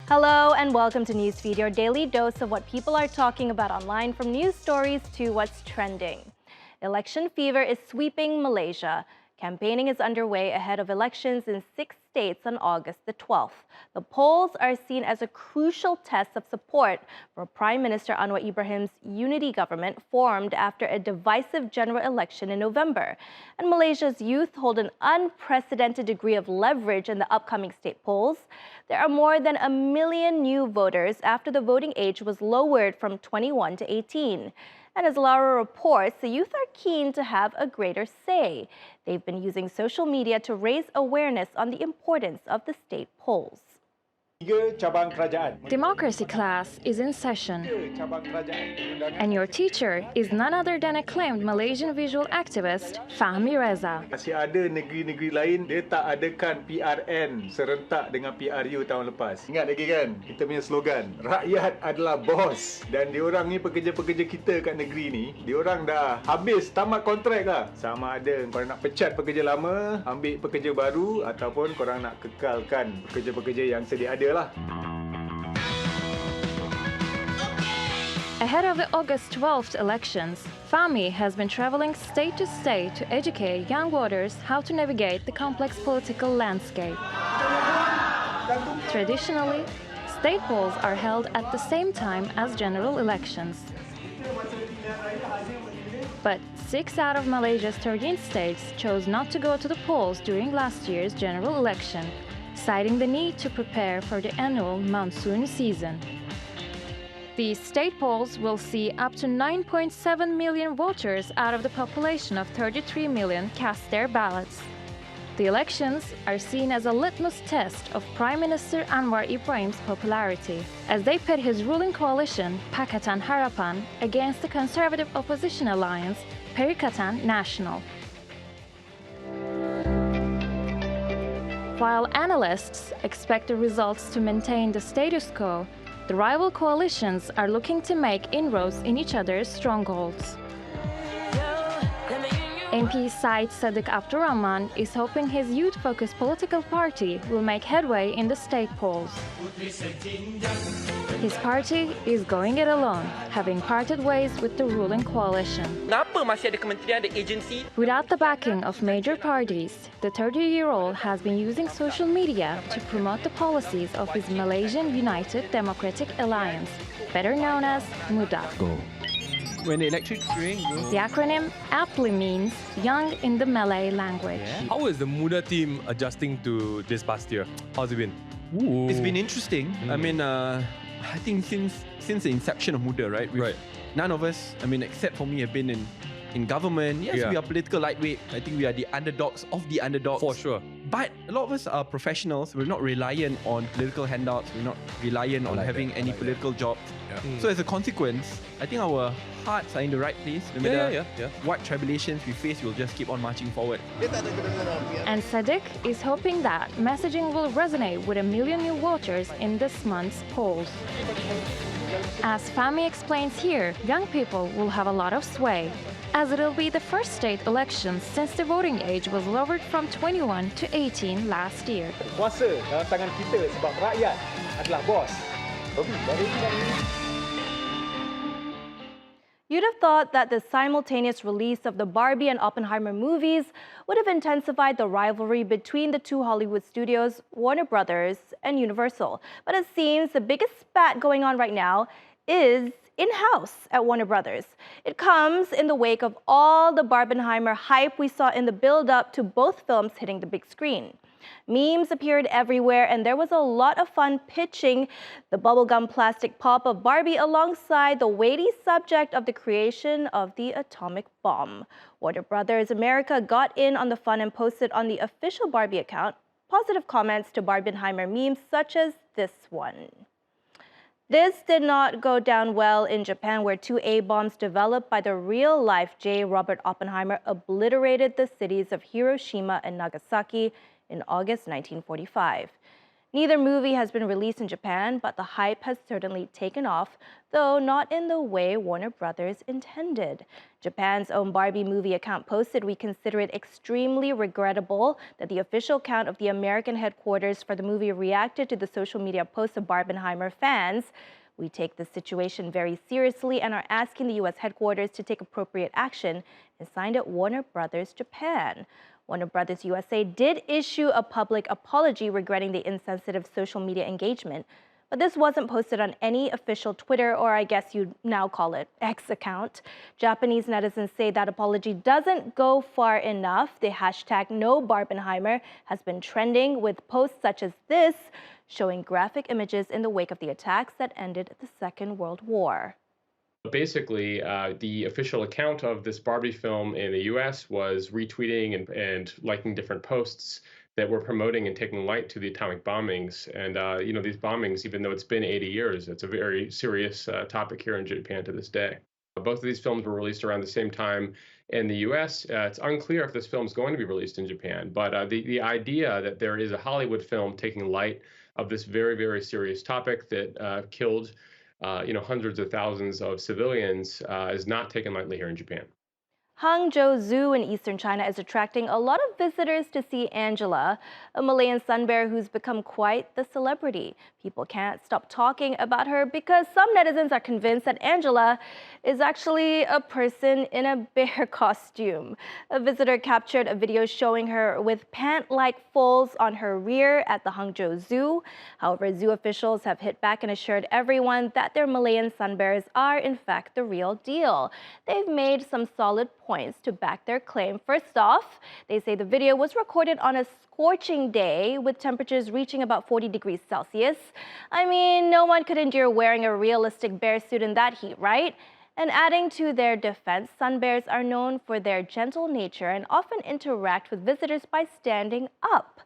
Hello and welcome to Newsfeed, your daily dose of what people are talking about online, from news stories to what's trending. Election fever is sweeping Malaysia. Campaigning is underway ahead of elections in 6 states on August the 12th. The polls are seen as a crucial test of support for Prime Minister Anwar Ibrahim's unity government formed after a divisive general election in November. And Malaysia's youth hold an unprecedented degree of leverage in the upcoming state polls. There are more than 1 million new voters after the voting age was lowered from 21 to 18. And as Laura reports, the youth are keen to have a greater say. They've been using social media to raise awareness on the importance of the state polls. Democracy class is in session, and your teacher is none other than acclaimed Malaysian visual activist Fahmi Reza. Masih ada negeri-negeri lain, dia tak adakan PRN serentak dengan PRU tahun lepas. Ingat lagi kan, kita punya slogan, rakyat adalah bos. Dan diorang ni pekerja-pekerja kita kat negeri ni, diorang dah habis tamat kontrak lah. Sama ada korang nak pecat pekerja lama, ambil pekerja baru, ataupun korang nak kekalkan pekerja-pekerja yang sedia ada lah. Ahead of the August 12th elections, Fahmi has been traveling state to state to educate young voters how to navigate the complex political landscape. Traditionally, state polls are held at the same time as general elections. But 6 out of Malaysia's 13 states chose not to go to the polls during last year's general election, citing the need to prepare for the annual monsoon season. These state polls will see up to 9.7 million voters out of the population of 33 million cast their ballots. The elections are seen as a litmus test of Prime Minister Anwar Ibrahim's popularity, as they pit his ruling coalition, Pakatan Harapan, against the conservative opposition alliance, Perikatan Nasional. While analysts expect the results to maintain the status quo, the rival coalitions are looking to make inroads in each other's strongholds. MP side Sadiq Abdurrahman is hoping his youth-focused political party will make headway in the state polls. His party is going it alone, having parted ways with the ruling coalition. Kenapa masih ada kementerian, ada agensi? Without the backing of major parties, the 30-year-old has been using social media to promote the policies of his Malaysian United Democratic Alliance, better known as MUDA. When the electric ring goes. The acronym aptly means young in the Malay language. Yeah. How is the Muda team adjusting to this past year? How's it been? It's been interesting. I mean, I think since the inception of Muda, right? None of us, except for me, have been in government. Yes, we are political lightweight. I think we are the underdogs of the underdogs. For sure. But a lot of us are professionals. We're not reliant on political handouts. We're not reliant on having any political jobs. Yeah. So as a consequence, I think our hearts are in the right place. No matter what tribulations we face, we'll just keep on marching forward. And Sadiq is hoping that messaging will resonate with 1 million new voters in this month's polls. As Fahmi explains here, young people will have a lot of sway, as it'll be the first state election since the voting age was lowered from 21 to 18 last year. Kuasa dalam tangan kita sebab rakyat adalah bos. You'd have thought that the simultaneous release of the Barbie and Oppenheimer movies would have intensified the rivalry between the two Hollywood studios, Warner Brothers and Universal. But it seems the biggest spat going on right now is in-house at Warner Brothers. It comes in the wake of all the Barbenheimer hype we saw in the build-up to both films hitting the big screen. Memes appeared everywhere, and there was a lot of fun pitching the bubblegum plastic pop of Barbie alongside the weighty subject of the creation of the atomic bomb. Warner Brothers America got in on the fun and posted on the official Barbie account positive comments to Barbenheimer memes such as this one. This did not go down well in Japan, where 2 A-bombs developed by the real-life J. Robert Oppenheimer obliterated the cities of Hiroshima and Nagasaki in August 1945. Neither movie has been released in Japan, but the hype has certainly taken off, though not in the way Warner Brothers intended. Japan's own Barbie movie account posted, "We consider it extremely regrettable that the official account of the American headquarters for the movie reacted to the social media posts of Barbenheimer fans. We take this situation very seriously and are asking the U.S. headquarters to take appropriate action," and signed it Warner Brothers Japan. Warner Brothers USA did issue a public apology regretting the insensitive social media engagement, but this wasn't posted on any official Twitter, or I guess you'd now call it X account. Japanese netizens say that apology doesn't go far enough. The hashtag #NoBarbenheimer has been trending, with posts such as this showing graphic images in the wake of the attacks that ended the Second World War. Basically, the official account of this Barbie film in the US was retweeting and liking different posts that were promoting and taking light to the atomic bombings. And, these bombings, even though it's been 80 years, it's a very serious topic here in Japan to this day. Both of these films were released around the same time in the US. It's unclear if this film is going to be released in Japan, but the idea that there is a Hollywood film taking light of this very, very serious topic that killed hundreds of thousands of civilians is not taken lightly here in Japan. Hangzhou Zoo in eastern China is attracting a lot of visitors to see Angela, a Malayan sun bear who's become quite the celebrity. People can't stop talking about her because some netizens are convinced that Angela is actually a person in a bear costume. A visitor captured a video showing her with pant-like folds on her rear at the Hangzhou Zoo. However, zoo officials have hit back and assured everyone that their Malayan sun bears are in fact the real deal. They've made some solid points to back their claim. First off, they say the video was recorded on a scorching day with temperatures reaching about 40 degrees Celsius. I mean, no one could endure wearing a realistic bear suit in that heat, right? And adding to their defense, sun bears are known for their gentle nature and often interact with visitors by standing up.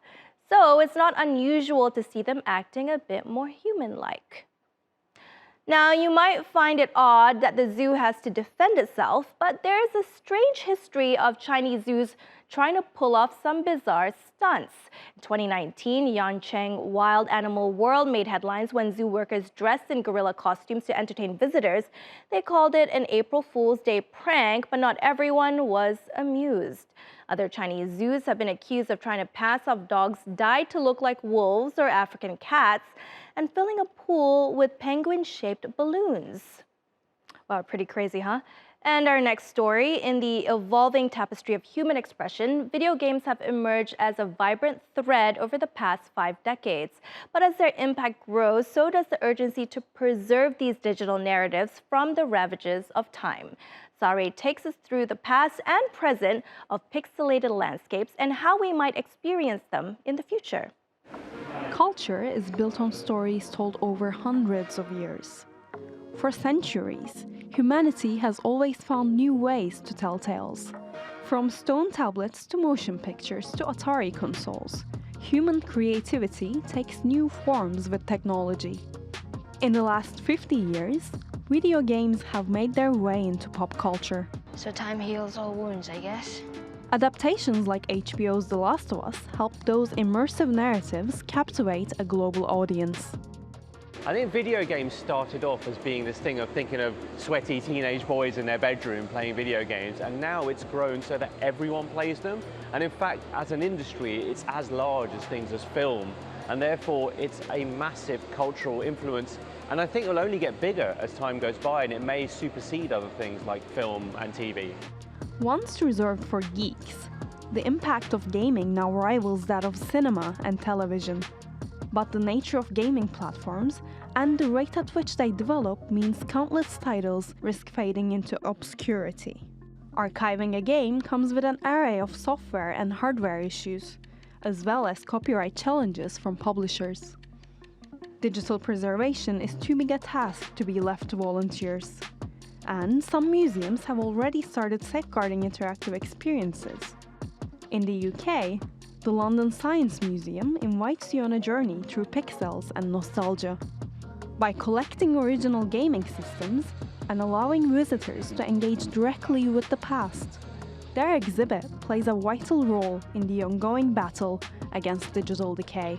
So it's not unusual to see them acting a bit more human-like. Now, you might find it odd that the zoo has to defend itself, but there is a strange history of Chinese zoos trying to pull off some bizarre stunts. In 2019, Yancheng Wild Animal World made headlines when zoo workers dressed in gorilla costumes to entertain visitors. They called it an April Fool's Day prank, but not everyone was amused. Other Chinese zoos have been accused of trying to pass off dogs dyed to look like wolves or African cats and filling a pool with penguin-shaped balloons. Wow, pretty crazy, huh? And our next story, in the evolving tapestry of human expression, video games have emerged as a vibrant thread over the past 5 decades. But as their impact grows, so does the urgency to preserve these digital narratives from the ravages of time. Sari takes us through the past and present of pixelated landscapes and how we might experience them in the future. Culture is built on stories told over hundreds of years. For centuries, humanity has always found new ways to tell tales. From stone tablets to motion pictures to Atari consoles, human creativity takes new forms with technology. In the last 50 years, video games have made their way into pop culture. So time heals all wounds, I guess. Adaptations like HBO's The Last of Us helped those immersive narratives captivate a global audience. I think video games started off as being this thing of thinking of sweaty teenage boys in their bedroom playing video games, and now it's grown so that everyone plays them. And in fact, as an industry, it's as large as things as film, and therefore it's a massive cultural influence. And I think it will only get bigger as time goes by, and it may supersede other things like film and TV. Once reserved for geeks, the impact of gaming now rivals that of cinema and television. But the nature of gaming platforms and the rate at which they develop means countless titles risk fading into obscurity. Archiving a game comes with an array of software and hardware issues, as well as copyright challenges from publishers. Digital preservation is too big a task to be left to volunteers. And some museums have already started safeguarding interactive experiences. In the UK, the London Science Museum invites you on a journey through pixels and nostalgia. By collecting original gaming systems and allowing visitors to engage directly with the past, their exhibit plays a vital role in the ongoing battle against digital decay.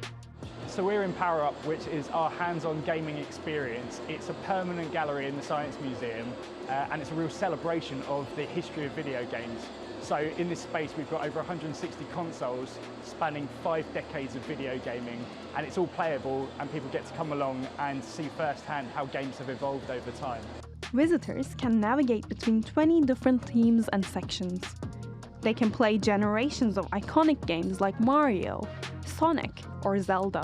So we're in Power Up, which is our hands-on gaming experience. It's a permanent gallery in the Science Museum, and it's a real celebration of the history of video games. So in this space, we've got over 160 consoles spanning 5 decades of video gaming, and it's all playable, and people get to come along and see firsthand how games have evolved over time. Visitors can navigate between 20 different themes and sections. They can play generations of iconic games like Mario, Sonic, or Zelda.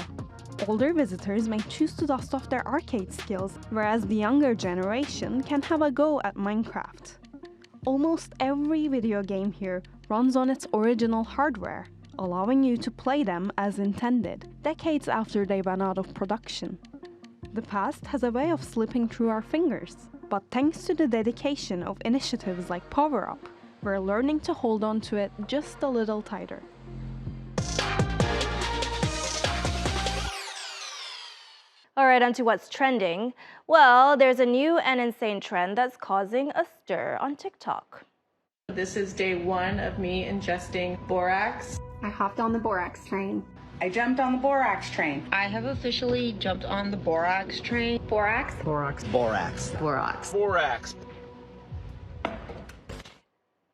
Older visitors may choose to dust off their arcade skills, whereas the younger generation can have a go at Minecraft. Almost every video game here runs on its original hardware, allowing you to play them as intended, decades after they ran out of production. The past has a way of slipping through our fingers, but thanks to the dedication of initiatives like Power Up, we're learning to hold on to it just a little tighter. All right, on to what's trending. Well, there's a new and insane trend that's causing a stir on TikTok. This is day 1 of me ingesting borax. I hopped on the borax train. I jumped on the borax train. I have officially jumped on the borax train. Borax? Borax. Borax. Borax. Borax.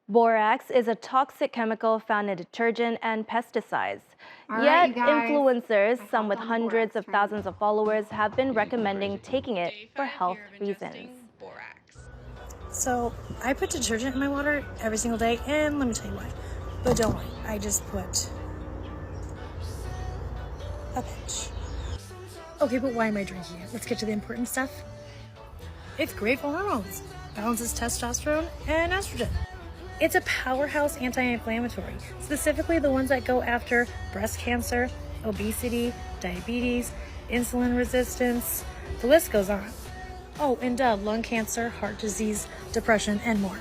Borax is a toxic chemical found in detergent and pesticides. All Yet, right, you guys. influencers, some with hundreds of thousands of followers, have been recommending taking it for health reasons. So, I put detergent in my water every single day, and let me tell you why. But don't worry, I just put a pinch. Okay, but why am I drinking it? Let's get to the important stuff. It's great for hormones. Balances testosterone and estrogen. It's a powerhouse anti-inflammatory, specifically the ones that go after breast cancer, obesity, diabetes, insulin resistance, the list goes on. Oh, and lung cancer, heart disease, depression, and more.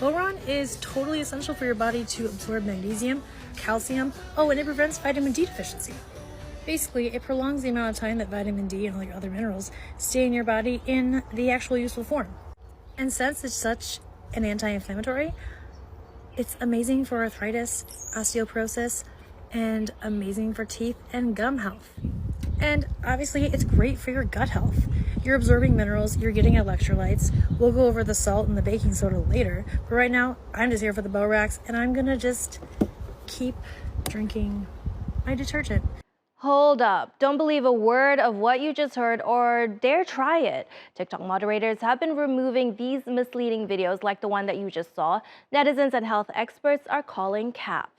Boron is totally essential for your body to absorb magnesium, calcium, and it prevents vitamin D deficiency. Basically, it prolongs the amount of time that vitamin D and all your other minerals stay in your body in the actual useful form. And since it's such an anti-inflammatory, it's amazing for arthritis, osteoporosis, and amazing for teeth and gum health. And obviously, it's great for your gut health. You're absorbing minerals, you're getting electrolytes. We'll go over the salt and the baking soda later, but right now, I'm just here for the borax, and I'm gonna just keep drinking my detergent. Hold up. Don't believe a word of what you just heard or dare try it. TikTok moderators have been removing these misleading videos like the one that you just saw. Netizens and health experts are calling cap.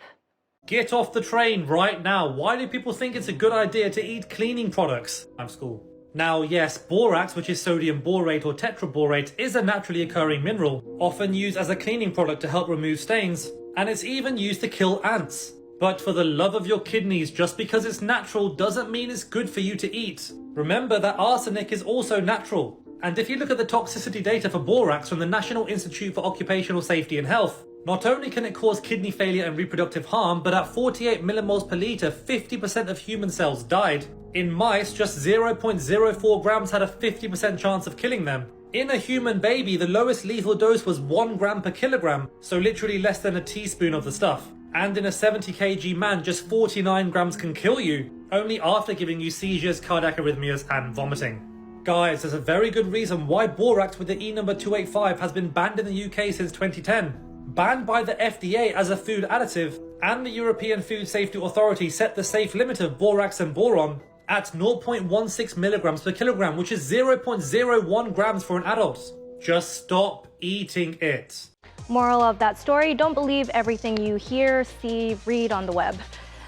Get off the train right now. Why do people think it's a good idea to eat cleaning products? I'm school. Now, yes, borax, which is sodium borate or tetraborate, is a naturally occurring mineral, often used as a cleaning product to help remove stains, and it's even used to kill ants. But for the love of your kidneys, just because it's natural doesn't mean it's good for you to eat. Remember that arsenic is also natural. And if you look at the toxicity data for borax from the National Institute for Occupational Safety and Health, not only can it cause kidney failure and reproductive harm, but at 48 millimoles per litre, 50% of human cells died. In mice, just 0.04 grams had a 50% chance of killing them. In a human baby, the lowest lethal dose was 1 gram per kilogram, so literally less than a teaspoon of the stuff. And in a 70 kg man, just 49 grams can kill you, only after giving you seizures, cardiac arrhythmias, and vomiting. Guys, there's a very good reason why borax with the E number 285 has been banned in the UK since 2010. Banned by the FDA as a food additive, and the European Food Safety Authority set the safe limit of borax and boron at 0.16 milligrams per kilogram, which is 0.01 grams for an adult. Just stop eating it. Moral of that story, don't believe everything you hear, see, read on the web.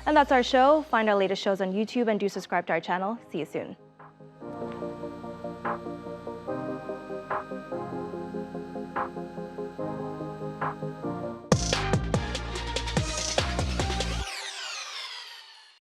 And that's our show. Find our latest shows on YouTube and do subscribe to our channel. See you soon.